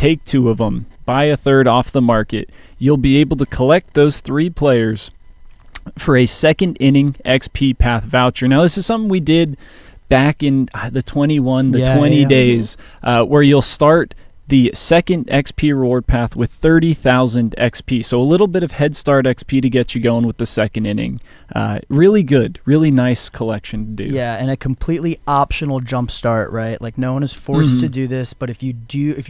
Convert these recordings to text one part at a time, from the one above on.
take 2 of them, buy a third off the market, you'll be able to collect those 3 players for a second inning XP path voucher. Now, this is something we did back in the 20 days, where you'll start the second XP reward path with 30,000 XP. So a little bit of head start XP to get you going with the second inning. Really good, really nice collection to do. Yeah, and a completely optional jump start, right? Like no one is forced to do this, but if you're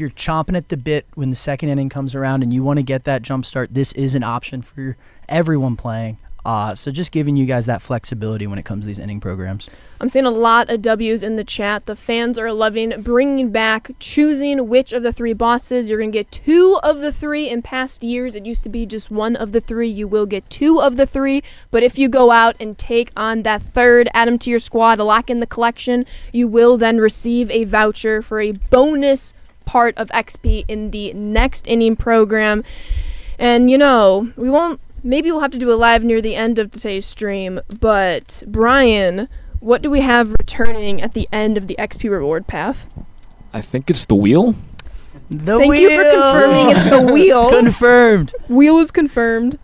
chomping at the bit when the second inning comes around and you want to get that jump start, this is an option for everyone playing. So just giving you guys that flexibility when it comes to these inning programs. I'm seeing a lot of W's in the chat. The fans are loving bringing back choosing which of the 3 bosses. You're going to get 2 of the 3. In past years, it used to be just 1 of the 3. You will get 2 of the 3. But if you go out and take on that third, add him to your squad, lock in the collection, you will then receive a voucher for a bonus part of XP in the next inning program. And, maybe we'll have to do a live near the end of today's stream, but Brian, what do we have returning at the end of the XP reward path? I think it's the wheel. Thank you for confirming it's the wheel. Confirmed. Wheel is confirmed.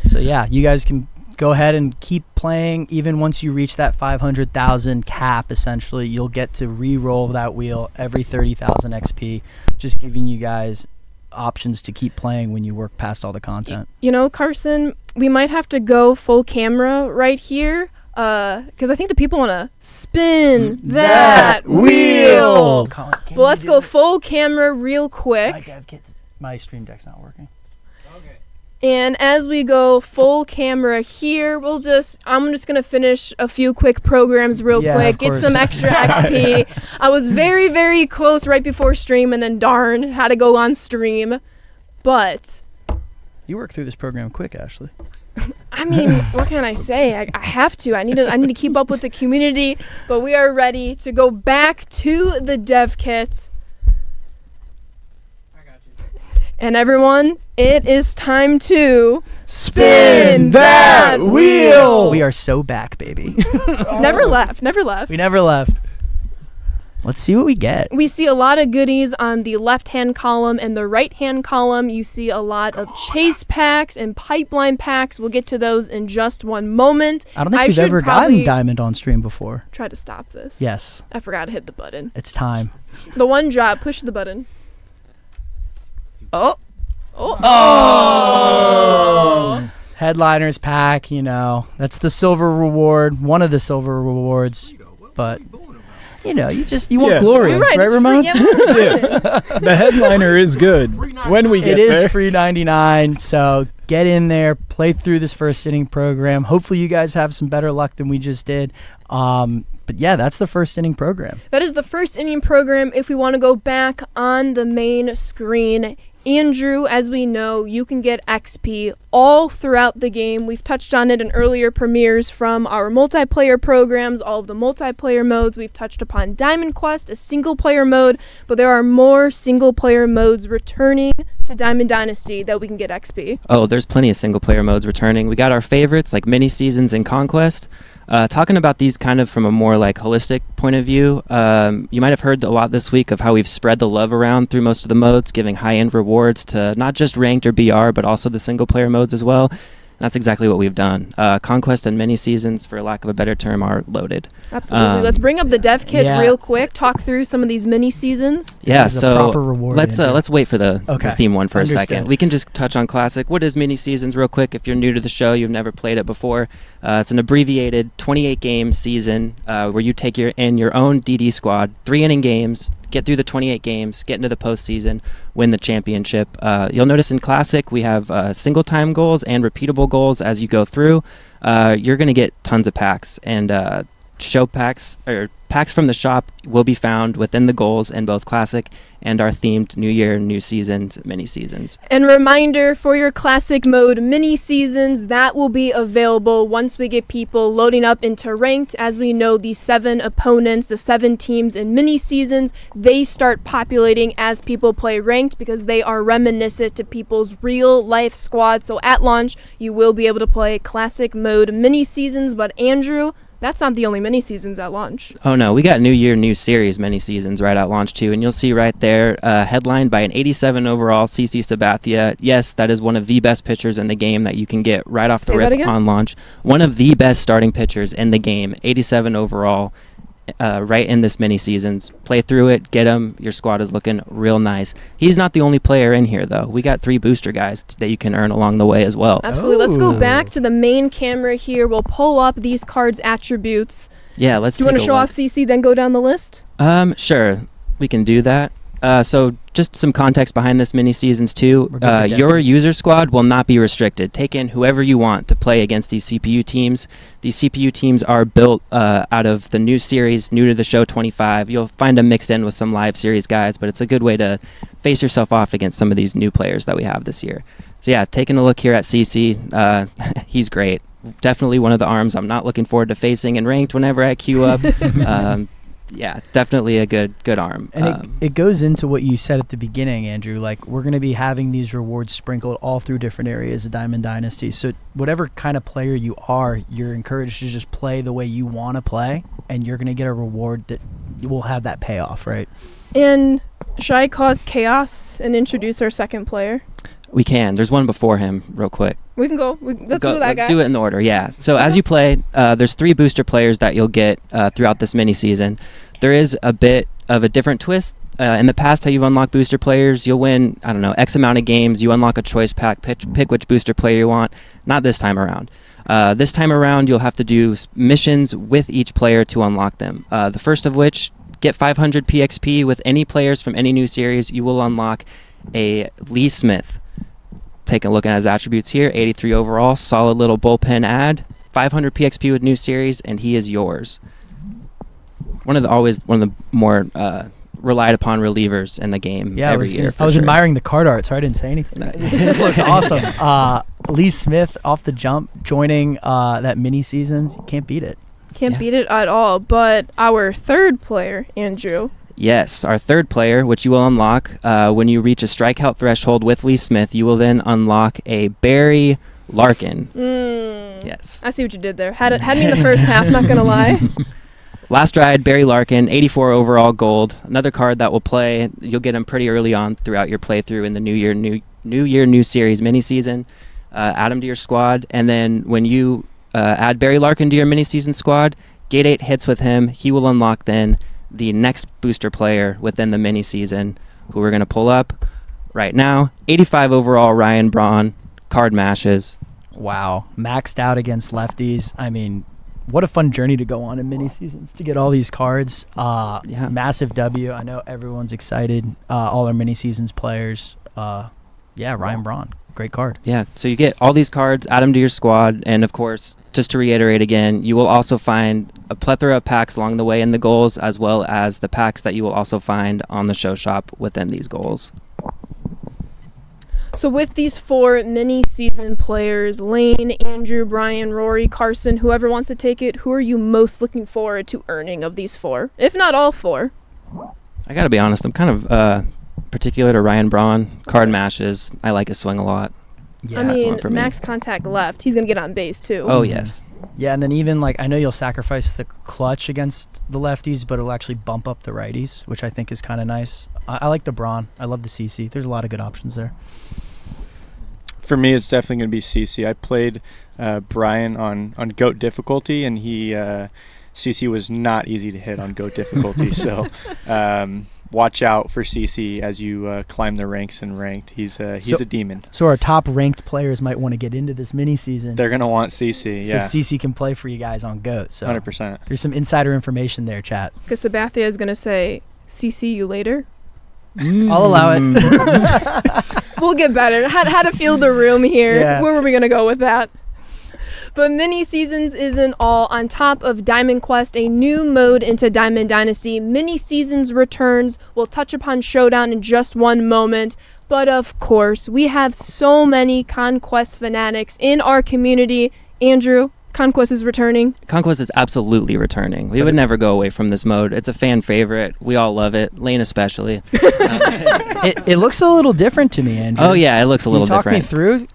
So yeah, you guys can go ahead and keep playing. Even once you reach that 500,000 cap, essentially, you'll get to re-roll that wheel every 30,000 XP, just giving you guys options to keep playing when you work past all the content. Carson, we might have to go full camera right here because I think the people want to spin that wheel. Colin, well, let's go full camera real quick. My stream deck's not working. And as we go full camera here, I'm just going to finish a few quick programs real quick, get some extra XP. I was very, very close right before stream, and then darn, had to go on stream. But you work through this program quick, Ashley. I mean, what can I say? I have to. I need to keep up with the community, but we are ready to go back to the dev kit. And everyone, it is time to spin that wheel. We are so back, baby. Never left. We never left. Let's see what we get. We see a lot of goodies on the left-hand column and the right-hand column. You see a lot of chase packs and pipeline packs. We'll get to those in just one moment. I don't think we've ever gotten Diamond on stream before. Try to stop this. Yes. I forgot to hit the button. It's time. The one drop. Push the button. Oh. Headliners pack, that's the silver reward, one of the silver rewards, but you want glory, right, Ramon? The headliner is good when we get there. It is free 99, so get in there, play through this first inning program. Hopefully you guys have some better luck than we just did. But yeah, that's the first inning program. That is the first inning program. If we want to go back on the main screen, Andrew, as we know, you can get XP all throughout the game. We've touched on it in earlier premieres from our multiplayer programs, all of the multiplayer modes. We've touched upon Diamond Quest, a single-player mode, but there are more single-player modes returning to Diamond Dynasty that we can get XP. Oh, there's plenty of single-player modes returning. We got our favorites, like mini-seasons and Conquest. Talking about these kind of from a more holistic point of view, you might have heard a lot this week of how we've spread the love around through most of the modes, giving high-end rewards to not just ranked or BR, but also the single-player modes as well. And that's exactly what we've done. Conquest and mini seasons, for lack of a better term, are loaded. Absolutely. Let's bring up the dev kit real quick. Talk through some of these mini seasons. Yeah, so let's wait for the theme one for a second. We can just touch on classic. What is mini seasons real quick? If you're new to the show, you've never played it before. It's an abbreviated 28-game season where you take your own DD squad, 3-inning games, get through the 28 games, get into the postseason, win the championship. You'll notice in Classic we have single-time goals and repeatable goals as you go through. You're going to get tons of packs, and show packs or packs from the shop will be found within the goals in both Classic and our themed New Year, New Seasons, mini seasons. And reminder for your Classic mode mini seasons, that will be available once we get people loading up into ranked. As we know, the 7 opponents, the 7 teams in mini seasons, they start populating as people play ranked because they are reminiscent to people's real life squad. So at launch, you will be able to play Classic mode mini seasons. But Andrew, that's not the only mini seasons at launch. Oh no, we got New Year, New Series mini seasons right at launch too, and you'll see right there, headlined by an 87 overall CC Sabathia. Yes, that is one of the best pitchers in the game that you can get right off the rip on launch. One of the best starting pitchers in the game, 87 overall. Right in this mini seasons. Play through it, get him. Your squad is looking real nice. He's not the only player in here though. We got 3 booster guys that you can earn along the way as well. Absolutely. Let's go back to the main camera here. We'll pull up these cards' attributes. Yeah, let's. Do you want to show off CC, then go down the list? Sure, we can do that. So just some context behind this mini seasons too. Your user squad will not be restricted. Take in whoever you want to play against these CPU teams. These CPU teams are built out of the new series, New to the Show 25. You'll find them mixed in with some live series guys, but it's a good way to face yourself off against some of these new players that we have this year. So yeah, taking a look here at CC, he's great. Definitely one of the arms I'm not looking forward to facing in ranked whenever I queue up. Yeah, definitely a good arm. And it goes into what you said at the beginning, Andrew. Like, we're going to be having these rewards sprinkled all through different areas of Diamond Dynasty. So whatever kind of player you are, you're encouraged to just play the way you want to play, and you're going to get a reward that will have that payoff, right? And should I cause chaos and introduce our second player? We can. There's one before him, real quick. We can go. Let's do that guy. Do it in the order, yeah. So as you play, there's 3 booster players that you'll get throughout this mini season. There is a bit of a different twist. In the past, how you've unlocked booster players, you'll win, I don't know, X amount of games. You unlock a choice pack, pick which booster player you want. Not this time around. This time around, you'll have to do missions with each player to unlock them. The first of which, get 500 PXP with any players from any new series. You will unlock a Lee Smith. Take a look at his attributes here. 83 overall, solid little bullpen ad. 500 PXP with new series, and he is yours. One of the more relied upon relievers in the game every year. I was admiring the card art, so I didn't say anything. This looks awesome. Lee Smith off the jump, joining that mini season. You can't beat it. Can't beat it at all. But our third player, Andrew. Yes, our third player, which you will unlock when you reach a strikeout threshold with Lee Smith, you will then unlock a Barry Larkin. Yes. I see what you did there. Had me in the first half, not going to lie. Last ride, Barry Larkin, 84 overall gold. Another card that will play. You'll get him pretty early on throughout your playthrough in the New Year, New Series mini season. Add him to your squad, and then when you add Barry Larkin to your mini season squad, Gate 8 hits with him. He will unlock then the next booster player within the mini season, who we're going to pull up right now. 85 overall, Ryan Braun, card mashes. Wow, maxed out against lefties. I mean, what a fun journey to go on in mini seasons to get all these cards. Massive W. I know everyone's excited. All our mini seasons players. Ryan Braun, great card. Yeah, so you get all these cards, add them to your squad, and of course, just to reiterate again, you will also find a plethora of packs along the way in the goals, as well as the packs that you will also find on the show shop within these goals. So with these 4 mini-season players, Lane, Andrew, Brian, Rory, Carson, whoever wants to take it, who are you most looking forward to earning of these 4, if not all 4? I got to be honest, I'm kind of particular to Ryan Braun. Card mashes. I like his swing a lot. Yeah, I mean, max contact left. He's going to get on base, too. Oh, yes. Yeah, and then even, I know you'll sacrifice the clutch against the lefties, but it'll actually bump up the righties, which I think is kind of nice. I like the Braun. I love the CC. There's a lot of good options there. For me, it's definitely going to be CC. I played Brian on GOAT difficulty, and CC was not easy to hit on GOAT difficulty. So watch out for CC as you climb the ranks in ranked. He's a demon. So our top ranked players might want to get into this mini season. They're going to want CC, so CC can play for you guys on GOAT. So 100%. There's some insider information there, chat. Because Sabathia is going to say, CC you later. I'll allow it. We'll get better. How to feel the room here. Yeah. Where were we going to go with that? But mini seasons isn't all. On top of Diamond Quest, a new mode into Diamond Dynasty, mini seasons returns. We'll touch upon Showdown in just one moment. But of course, we have so many Conquest fanatics in our community. Andrew, Conquest is returning? Conquest is absolutely returning. We would never go away from this mode. It's a fan favorite. We all love it. Lane especially. It looks a little different to me, Andrew. Oh yeah, it looks a little different. Talk me through.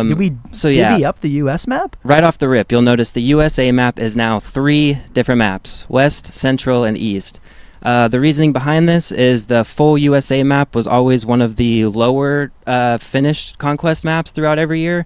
Did we divvy up the U.S. map? Right off the rip, you'll notice the USA map is now 3 different maps: West, Central, and East. The reasoning behind this is the full USA map was always one of the lower finished Conquest maps throughout every year.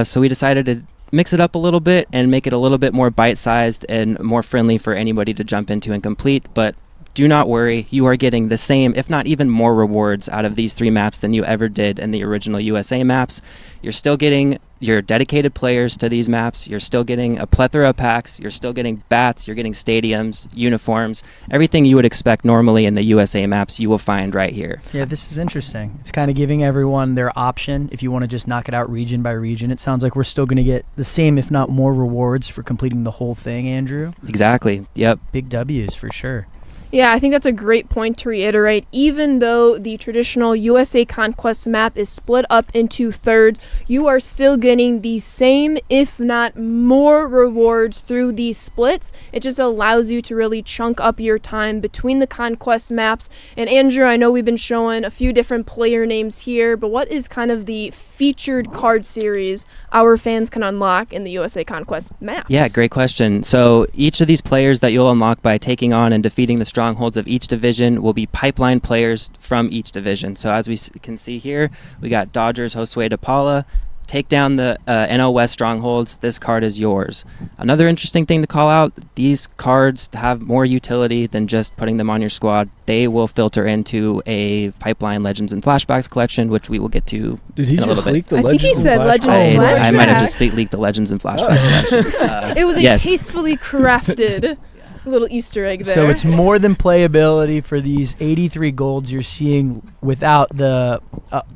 So we decided to mix it up a little bit and make it a little bit more bite-sized and more friendly for anybody to jump into and complete. But do not worry, you are getting the same, if not even more rewards out of these 3 maps than you ever did in the original USA maps. You're still getting your dedicated players to these maps. You're still getting a plethora of packs. You're still getting bats. You're getting stadiums, uniforms, everything you would expect normally in the USA maps you will find right here. Yeah, this is interesting. It's kind of giving everyone their option if you want to just knock it out region by region. It sounds like we're still going to get the same, if not more, rewards for completing the whole thing, Andrew. Exactly. Yep. Big W's for sure. Yeah, I think that's a great point to reiterate. Even though the traditional USA Conquest map is split up into thirds, you are still getting the same, if not more, rewards through these splits. It just allows you to really chunk up your time between the Conquest maps. And Andrew, I know we've been showing a few different player names here, but what is kind of the featured card series our fans can unlock in the USA Conquest maps? Yeah, great question. So each of these players that you'll unlock by taking on and defeating the strongholds of each division will be pipeline players from each division. So as we can see here, we got Dodgers Josue de Paula. Take down the NL West strongholds. This card is yours. Another interesting thing to call out, these cards have more utility than just putting them on your squad. They will filter into a Pipeline Legends and Flashbacks collection, which we will get to Did he in a little just leak bit. the I think he Legends said and Legends Flashbacks? and I might have Flashbacks. just leaked the Legends and Flashbacks collection. It was a yes. tastefully crafted little Easter egg there. So it's more than playability for these 83 golds you're seeing without the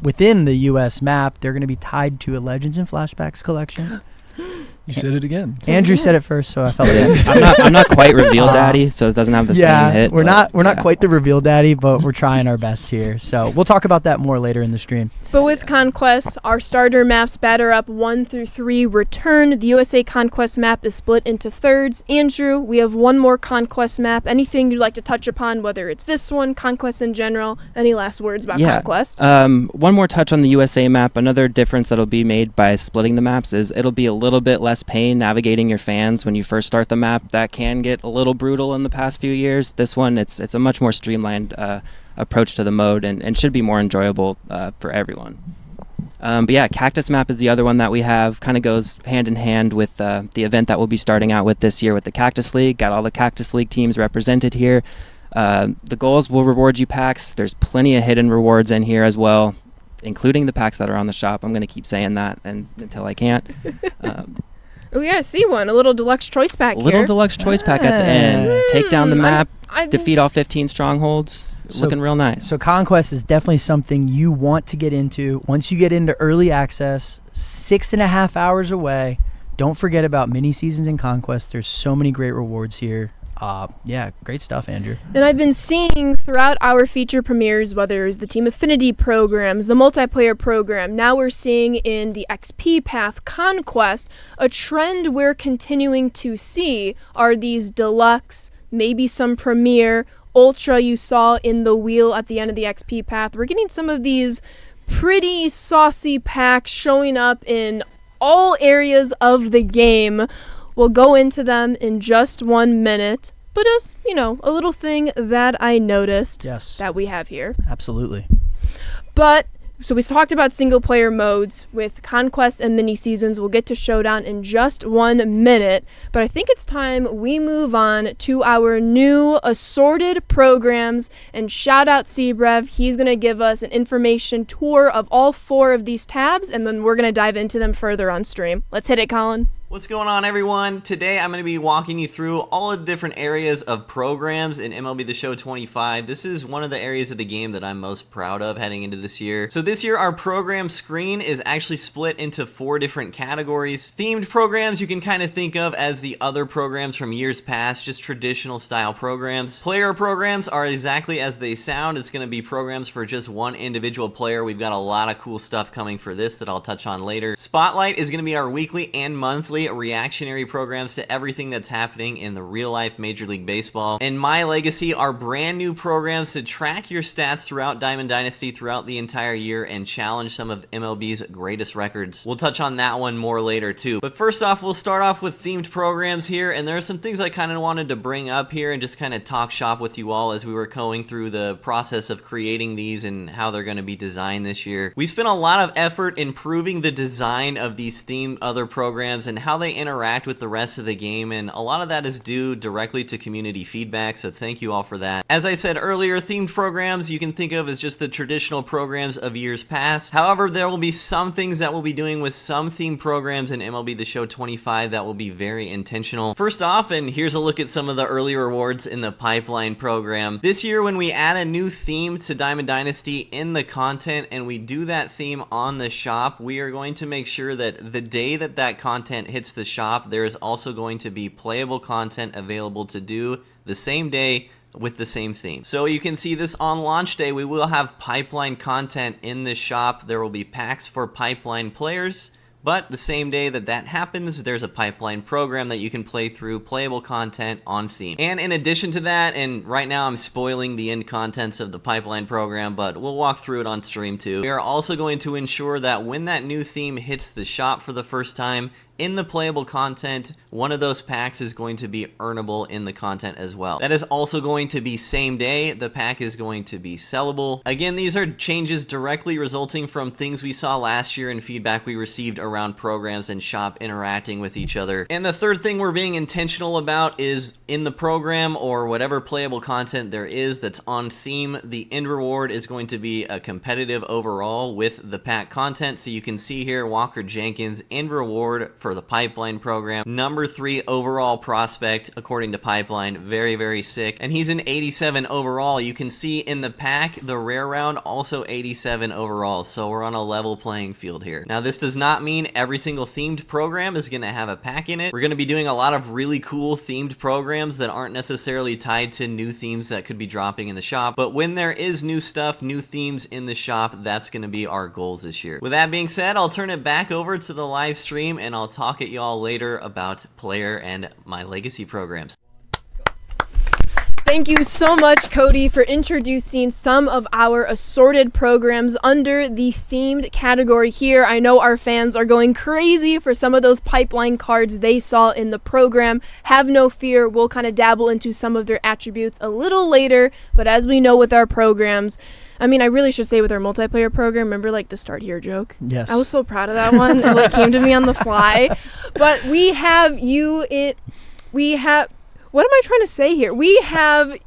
within the U.S. map. They're going to be tied to a Legends and Flashbacks collection. You said it again. Andrew said it first, so I felt like I'm not quite Reveal Daddy, so it doesn't have the same hit. we're not quite the Reveal Daddy, but we're trying our best here. So we'll talk about that more later in the stream. But with Conquest, our starter maps batter up 1 through 3 return. The USA Conquest map is split into thirds. Andrew, we have one more Conquest map. Anything you'd like to touch upon, whether it's this one, Conquest in general? Any last words about Conquest? One more touch on the USA map. Another difference that'll be made by splitting the maps is it'll be a little bit less pain navigating your fans when you first start the map. That can get a little brutal in the past few years. This one, it's a much more streamlined approach to the mode and should be more enjoyable for everyone. But yeah, Cactus map is the other one that we have. Kind of goes hand in hand with the event that we'll be starting out with this year with the Cactus League. Got all the Cactus League teams represented here. The goals will reward you packs. There's plenty of hidden rewards in here as well, including the packs that are on the shop. I'm going to keep saying that until I can't. Oh yeah, I see one. A little deluxe choice pack here. Little deluxe choice pack at the end. Take down the map, I defeat all 15 strongholds. Looking real nice. So Conquest is definitely something you want to get into. Once you get into early access, 6.5 hours away. Don't forget about mini seasons in Conquest. There's so many great rewards here. Yeah, great stuff, Andrew. And I've been seeing throughout our feature premieres, whether it's the Team Affinity programs, the multiplayer program, now we're seeing in the XP Path Conquest, a trend we're continuing to see are these deluxe, maybe some premier, ultra you saw in the wheel at the end of the XP Path. We're getting some of these pretty saucy packs showing up in all areas of the game. We'll go into them in just 1 minute, but as, a little thing that I noticed that we have here. Absolutely. But, so we talked about single-player modes with Conquest and mini-seasons. We'll get to Showdown in just 1 minute, but I think it's time we move on to our new assorted programs, and shout out Sebrev. He's going to give us an information tour of all 4 of these tabs, and then we're going to dive into them further on stream. Let's hit it, Colin. What's going on, everyone? Today I'm going to be walking you through all of the different areas of programs in MLB The Show 25. This is one of the areas of the game that I'm most proud of heading into this year. So this year our program screen is actually split into 4 different categories. Themed programs you can kind of think of as the other programs from years past, just traditional style programs. Player programs are exactly as they sound. It's going to be programs for just one individual player. We've got a lot of cool stuff coming for this that I'll touch on later. Spotlight is going to be our weekly and monthly purely reactionary programs to everything that's happening in the real-life Major League Baseball. And My Legacy are brand new programs to track your stats throughout Diamond Dynasty throughout the entire year and challenge some of MLB's greatest records. We'll touch on that one more later too. But first off, we'll start off with themed programs here, and there are some things I kind of wanted to bring up here and just kind of talk shop with you all as we were going through the process of creating these and how they're going to be designed this year. We spent a lot of effort improving the design of these themed other programs and how they interact with the rest of the game, and a lot of that is due directly to community feedback, so thank you all for that. As I said earlier, themed programs you can think of as just the traditional programs of years past. However, there will be some things that we'll be doing with some themed programs in MLB The Show 25 that will be very intentional. First off, and here's a look at some of the early rewards in the pipeline program. This year, when we add a new theme to Diamond Dynasty in the content and we do that theme on the shop, we are going to make sure that the day that that content hits the shop, there is also going to be playable content available to do the same day with the same theme. So you can see this on launch day, we will have pipeline content in the shop. There will be packs for pipeline players. But the same day that that happens, there's a pipeline program that you can play through playable content on theme. And in addition to that, and right now I'm spoiling the end contents of the pipeline program, but we'll walk through it on stream too. We are also going to ensure that when that new theme hits the shop for the first time, in the playable content, one of those packs is going to be earnable in the content as well. That is also going to be same day. The pack is going to be sellable. Again, these are changes directly resulting from things we saw last year and feedback we received around programs and shop interacting with each other. And the third thing we're being intentional about is in the program or whatever playable content there is that's on theme, the end reward is going to be a competitive overall with the pack content. So you can see here Walker Jenkins end reward for the pipeline program, number 3 overall prospect according to pipeline. Very, very sick. And he's an 87 overall. You can see in the pack the rare round also 87 overall, so we're on a level playing field here. Now this does not mean every single themed program is going to have a pack in it. We're going to be doing a lot of really cool themed programs that aren't necessarily tied to new themes that could be dropping in the shop, but when there is new stuff, new themes in the shop, that's going to be our goals this year. With that being said, I'll turn it back over to the live stream and I'll talk at y'all later about player and My Legacy programs. Thank you so much, Cody, for introducing some of our assorted programs under the themed category here. I know our fans are going crazy for some of those pipeline cards they saw in the program. Have no fear, we'll kind of dabble into some of their attributes a little later, but as we know with our programs, I mean, I really should say with our multiplayer program, remember like the start here joke? Yes. I was so proud of that one. It like came to me on the fly. But we have what am I trying to say here? We have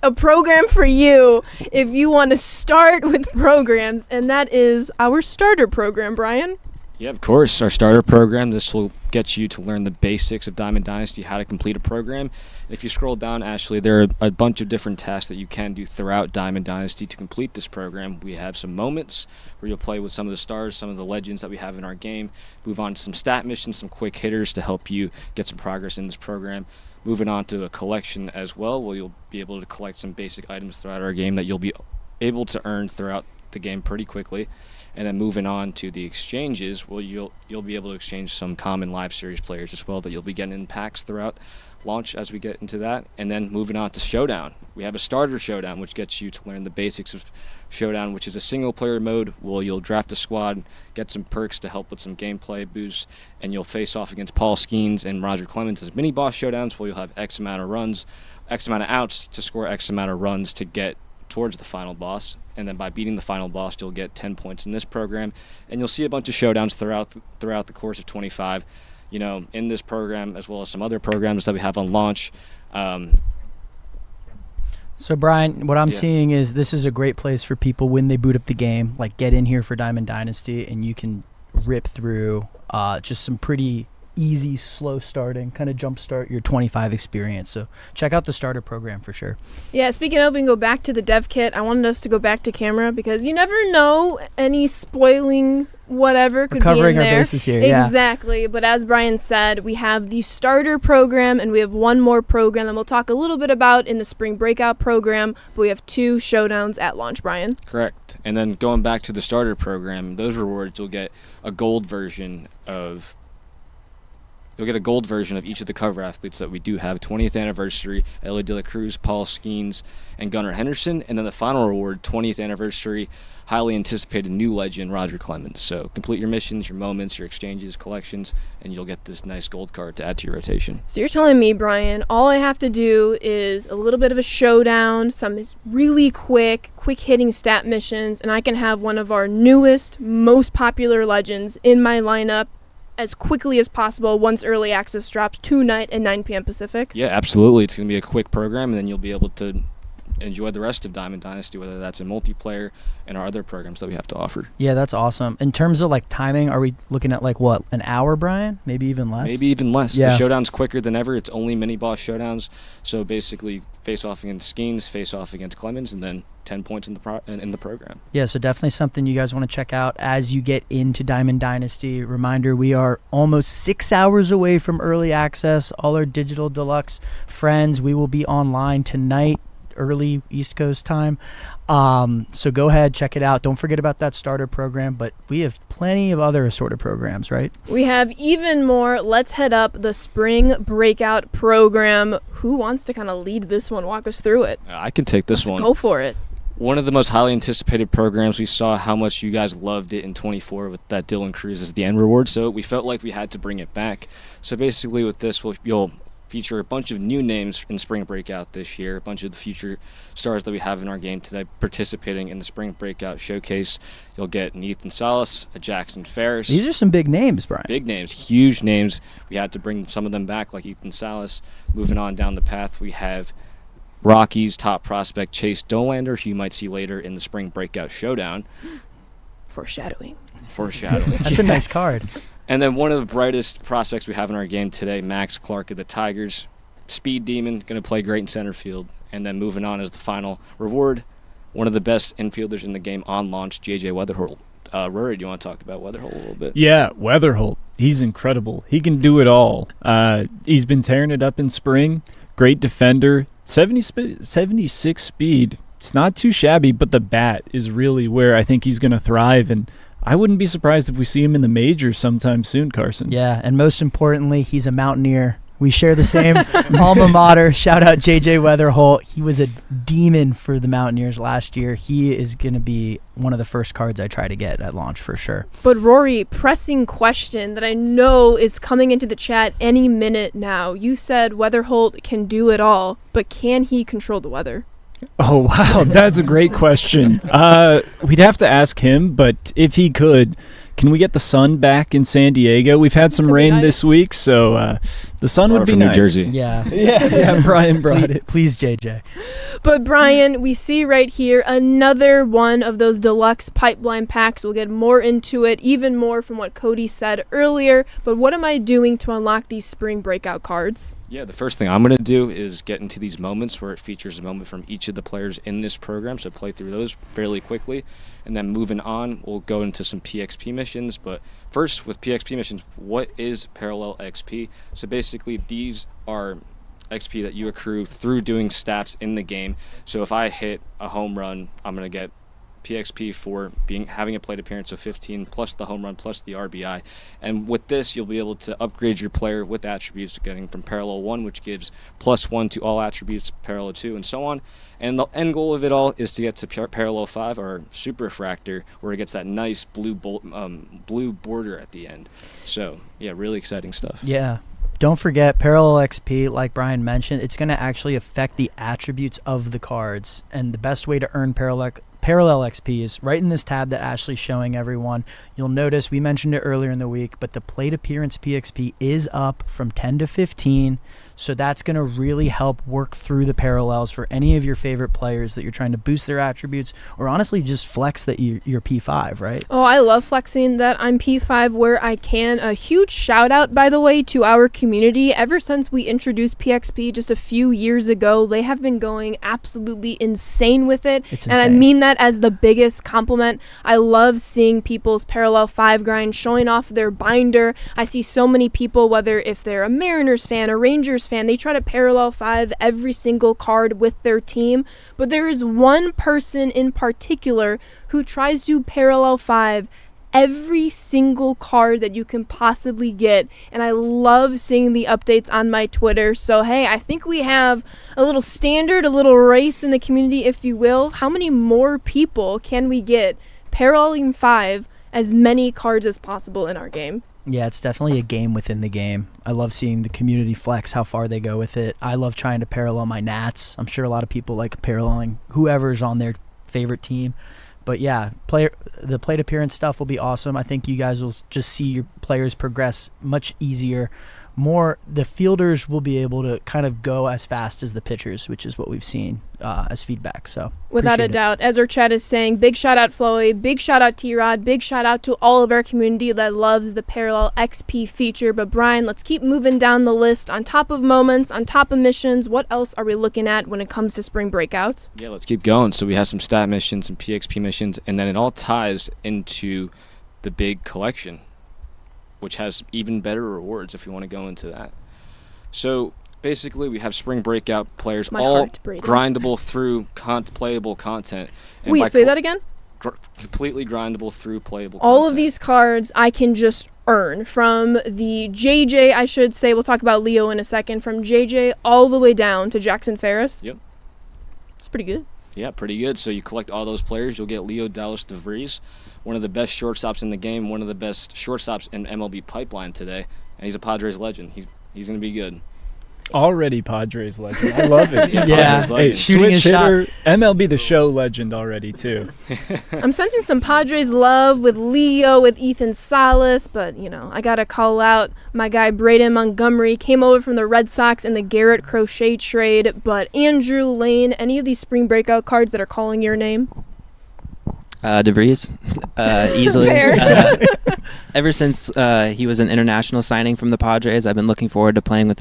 a program for you if you want to start with programs, and that is our starter program, Brian. Yeah, of course. Our starter program, this will get you to learn the basics of Diamond Dynasty, how to complete a program. If you scroll down, Ashley, there are a bunch of different tasks that you can do throughout Diamond Dynasty to complete this program. We have some moments where you'll play with some of the stars, some of the legends that we have in our game. Move on to some stat missions, some quick hitters to help you get some progress in this program. Moving on to a collection as well, where you'll be able to collect some basic items throughout our game that you'll be able to earn throughout the game pretty quickly. And then moving on to the exchanges, well, you'll be able to exchange some common live series players as well that you'll be getting in packs throughout launch as we get into that. And then moving on to Showdown. We have a starter Showdown, which gets you to learn the basics of Showdown, which is a single player mode where you'll draft a squad, get some perks to help with some gameplay boosts, and you'll face off against Paul Skeens and Roger Clemens as mini boss showdowns where you'll have X amount of runs, X amount of outs to score X amount of runs to get towards the final boss. And then by beating the final boss, you'll get 10 points in this program. And you'll see a bunch of showdowns throughout the course of 25, in this program as well as some other programs that we have on launch. So, Brian, what I'm seeing is this is a great place for people when they boot up the game, like get in here for Diamond Dynasty, and you can rip through just some pretty easy, slow starting, kind of jumpstart your 25 experience. So check out the starter program for sure. Yeah, speaking of, we can go back to the dev kit. I wanted us to go back to camera because you never know any spoiling whatever could be in there. Covering our bases here, exactly. But as Brian said, we have the starter program and we have one more program that we'll talk a little bit about in the spring breakout program, but we have 2 showdowns at launch, Brian. Correct. And then going back to the starter program, those rewards, you'll get a gold version of you'll get a gold version of each of the cover athletes that we do have. 20th anniversary, Ellie De La Cruz, Paul Skeens, and Gunnar Henderson. And then the final reward, 20th anniversary, highly anticipated new legend, Roger Clemens. So complete your missions, your moments, your exchanges, collections, and you'll get this nice gold card to add to your rotation. So you're telling me, Brian, all I have to do is a little bit of a showdown, some really quick hitting stat missions, and I can have one of our newest, most popular legends in my lineup as quickly as possible once early access drops tonight at 9 p.m. Pacific? Yeah, absolutely. It's going to be a quick program, and then you'll be able to enjoy the rest of Diamond Dynasty, whether that's in multiplayer and our other programs that we have to offer. Yeah, that's awesome. In terms of like timing, are we looking at like what, an hour, Brian? Maybe even less? Maybe even less. Yeah. The showdown's quicker than ever. It's only mini boss showdowns. So basically face off against Skeens, face off against Clemens, and then 10 points in the program. Yeah, so definitely something you guys want to check out as you get into Diamond Dynasty. Reminder, we are almost 6 hours away from early access. All our Digital Deluxe friends, we will be online tonight, early East Coast time. So go ahead, check it out. Don't forget about that starter program, but we have plenty of other assorted programs, right? We have even more. Let's head up the Spring Breakout program. Who wants to kind of lead this one? Walk us through it. I can take this one. Go for it. One of the most highly anticipated programs. We saw how much you guys loved it in 24 with that Dylan Cruz as the end reward, so we felt like we had to bring it back. So basically with this, you'll feature a bunch of new names in Spring Breakout this year, a bunch of the future stars that we have in our game today participating in the Spring Breakout Showcase. You'll get an Ethan Salas, a Jackson Ferris. These are some big names, Brian. Big names, huge names. We had to bring some of them back, like Ethan Salas. Moving on down the path, we have Rockies top prospect Chase Dolander, who you might see later in the Spring Breakout Showdown. Foreshadowing. That's a nice card. And then one of the brightest prospects we have in our game today, Max Clark of the Tigers. Speed demon, going to play great in center field. And then moving on as the final reward, one of the best infielders in the game on launch, J.J. Weatherholt. Rory, do you want to talk about Weatherholt a little bit? Yeah, Weatherholt. He's incredible. He can do it all. He's been tearing it up in spring. Great defender. 76 speed. It's not too shabby, but the bat is really where I think he's going to thrive. And I wouldn't be surprised if we see him in the majors sometime soon, Carson. Yeah, and most importantly, he's a Mountaineer. We share the same alma mater. Shout out J.J. Weatherholt. He was a demon for the Mountaineers last year. He is going to be one of the first cards I try to get at launch for sure. But Rory, pressing question that I know is coming into the chat any minute now. You said Weatherholt can do it all, but can he control the weather? Oh, wow. That's a great question. We'd have to ask him, but if he could, can we get the sun back in San Diego? We've had some rain this week, so the sun would be from nice. New Jersey. Yeah, Brian brought it. Please, JJ. But Brian, we see right here another one of those deluxe pipeline packs. We'll get more into it, even more from what Cody said earlier. But what am I doing to unlock these Spring Breakout cards? Yeah, the first thing I'm going to do is get into these moments where it features a moment from each of the players in this program, so play through those fairly quickly. And then moving on, we'll go into some PXP missions. But first, with PXP missions, what is Parallel XP? So basically, these are XP that you accrue through doing stats in the game. So if I hit a home run, I'm going to get PXP for having a plate appearance of 15 plus the home run plus the RBI. And with this, you'll be able to upgrade your player with attributes, getting from Parallel 1, which gives +1 to all attributes, Parallel 2, and so on. And the end goal of it all is to get to Parallel 5, or Super Refractor, where it gets that nice blue border at the end. So, yeah, really exciting stuff. Yeah. Don't forget, Parallel XP, like Brian mentioned, it's going to actually affect the attributes of the cards. And the best way to earn Parallel XP is right in this tab that Ashley's showing everyone. You'll notice, we mentioned it earlier in the week, but the plate appearance PXP is up from 10 to 15. So that's going to really help work through the parallels for any of your favorite players that you're trying to boost their attributes, or honestly just flex that you're P5, right? Oh, I love flexing that I'm P5 where I can. A huge shout out, by the way, to our community. Ever since we introduced PXP just a few years ago, they have been going absolutely insane with it. It's and insane. I mean that as the biggest compliment. I love seeing people's Parallel 5 grind showing off their binder. I see so many people, whether if they're a Mariners fan, a Rangers fan, they try to Parallel 5 every single card with their team. But there is one person in particular who tries to Parallel 5 every single card that you can possibly get, and I love seeing the updates on my Twitter. So hey, I think we have a little standard, a little race in the community, if you will. How many more people can we get paralleling 5 as many cards as possible in our game? Yeah, it's definitely a game within the game. I love seeing the community flex how far they go with it. I love trying to parallel my Nats. I'm sure a lot of people like paralleling whoever's on their favorite team. But yeah, the plate appearance stuff will be awesome. I think you guys will just see your players progress much easier. The fielders will be able to kind of go as fast as the pitchers, which is what we've seen as feedback. So without a doubt, as our chat is saying, big shout out Floey, big shout out T-Rod, big shout out to all of our community that loves the Parallel XP feature. But Brian, let's keep moving down the list. On top of moments, on top of missions, what else are we looking at when it comes to spring breakouts? Yeah, let's keep going. So we have some stat missions, some PXP missions, and then it all ties into the big collection, which has even better rewards if you want to go into that. So basically, we have spring breakout players, all grindable through playable content. And wait, say that again? Completely grindable through playable all content. Of these cards I can just earn from the JJ, I should say, we'll talk about Leo in a second, from JJ all the way down to Jackson Ferris. Yep. It's pretty good. Yeah, pretty good. So you collect all those players, you'll get Leo Dallas DeVries, one of the best shortstops in the game, one of the best shortstops in MLB pipeline today, and he's a Padres legend. He's going to be good. Already Padres legend. I love it. Yeah. Hey, switch hitter, MLB The Show legend already, too. I'm sensing some Padres love with Leo, with Ethan Salas, but, I got to call out my guy Braden Montgomery. Came over from the Red Sox in the Garrett Crochet trade. But Andrew Lane, any of these spring breakout cards that are calling your name? DeVries, easily. Ever since he was an international signing from the Padres, I've been looking forward to playing with